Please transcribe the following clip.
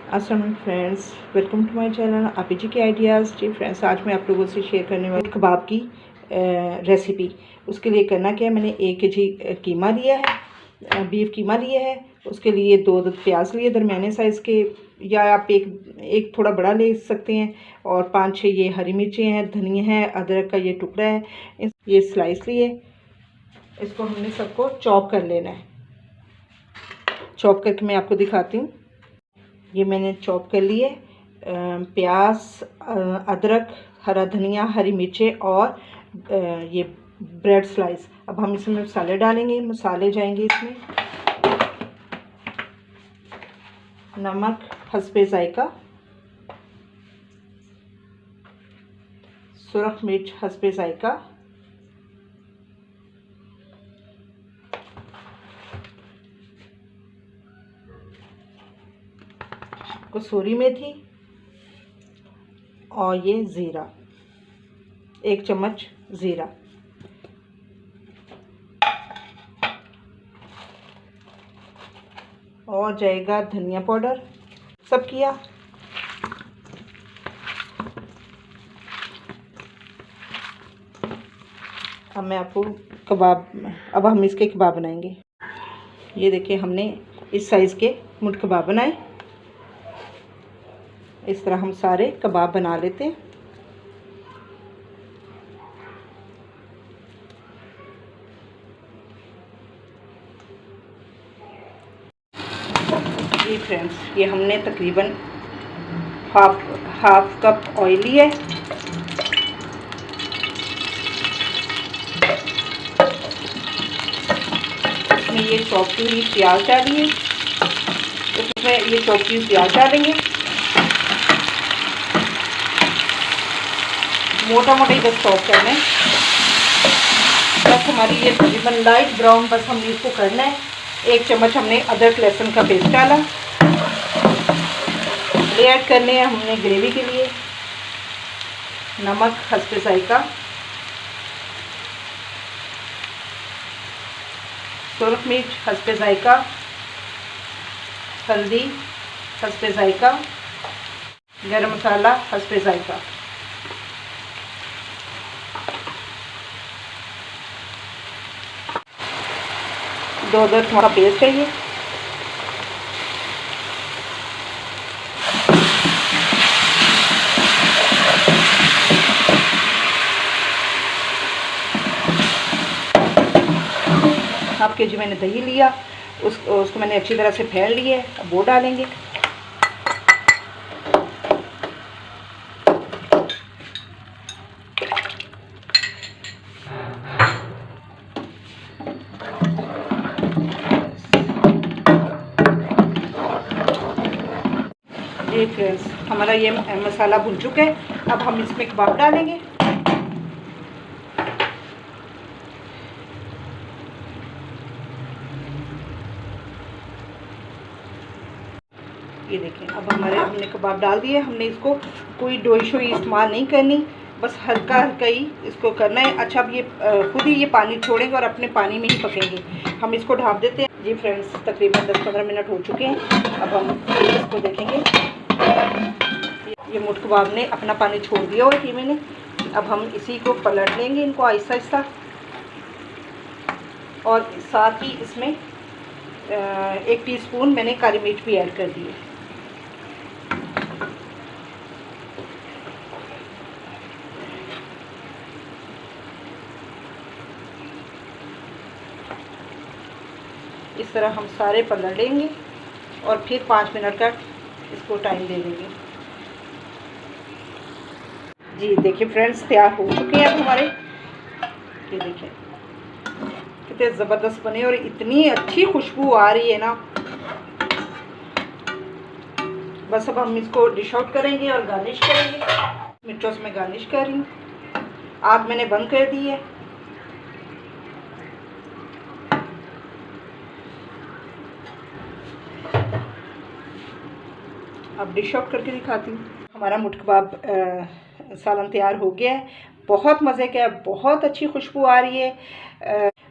अस्सलाम friends, welcome to my channel आपी जी के आइडियाज़। जी फ्रेंड्स, आज मैं आप लोगों से शेयर करने वाली कबाब की रेसिपी। उसके लिए करना क्या है, मैंने 1 kg कीमा लिया है, बीफ कीमा लिया है। उसके लिए 2 प्याज लिए दरमियाने साइज़ के, या आप एक थोड़ा बड़ा ले सकते हैं। और 5-6 ये हरी मिर्चें हैं, धनिया है, अदरक का ये टुकड़ा है, ये स्लाइस लिए। इसको हमने सबको चॉप कर लेना है। चॉप करके मैं आपको दिखाती हूँ। ये मैंने चॉप कर लिए प्याज, अदरक, हरा धनिया, हरी मिर्चें और ये ब्रेड स्लाइस। अब हम इसमें मसाले डालेंगे। मसाले जाएंगे इसमें नमक हस्बे जायका, सुरख मिर्च हस्बे जायका, कसूरी मेथी और ये ज़ीरा, 1 चम्मच ज़ीरा। और जाएगा धनिया पाउडर। सब किया। अब मैं आपको अब हम इसके कबाब बनाएंगे। ये देखिए, हमने इस साइज़ के मुठ कबाब बनाए। इस तरह हम सारे कबाब बना लेते हैं। जी फ्रेंड्स, ये हमने तकरीबन हाफ कप ऑयल लिया है। इसमें ये चॉप की हुई प्याज डालिए। इसमें ये चॉप की हुई प्याज डालेंगे। मोटा मोटा ही बस चॉप करना है। बस हमारी ये तकरीबन लाइट ब्राउन बस हमने इसको करना है। 1 चम्मच हमने अदरक लहसुन का पेस्ट डाला। ये ऐड करने हैं हमने ग्रेवी के लिए नमक हस्बे जायका, सुरख मिर्च हस्बे जायका, हल्दी हस्बे जायका, गरम मसाला हस्बे जायका। दो अदरक का पेस्ट चाहिए। हाफ के जी मैंने दही लिया, उसको मैंने अच्छी तरह से फेंट लिया है। अब वो डालेंगे। ये फ्रेंड्स, हमारा ये मसाला भुन चुका है। अब हम इसमें कबाब डालेंगे। ये देखें, अब हमने कबाब डाल दिए। हमने इसको कोई डोई शोई इस्तेमाल नहीं करनी, बस हल्का हल्का ही इसको करना है। अच्छा, अब ये खुद ही ये पानी छोड़ेंगे और अपने पानी में ही पकेंगे। हम इसको ढाँप देते हैं। जी फ्रेंड्स, तकरीबन 10-15 मिनट हो चुके हैं। अब हम इसको देखेंगे। ये मुठ कबाब ने अपना पानी छोड़ दिया और कीमे ने। अब हम इसी को पलट लेंगे, इनको आहिस्ता आहिस्ता। और साथ ही इसमें 1 टीस्पून मैंने काली मिर्च भी ऐड कर दी है। इस तरह हम सारे पलट लेंगे और फिर 5 मिनट का इसको टाइम दे देंगे। जी देखिए फ्रेंड्स, तैयार हो चुके हैं अब हमारे। ये देखिए कितने ज़बरदस्त बने और इतनी अच्छी खुशबू आ रही है ना। बस अब हम इसको डिश आउट करेंगे और गार्निश करेंगे। मिर्चों से मैं गार्निश कर रही हूँ। आग मैंने बंद कर दी है। अब डिश आउट करके दिखाती हूँ। हमारा मुठ कबाब सालन तैयार हो गया है। बहुत मज़े का है, बहुत अच्छी खुशबू आ रही है।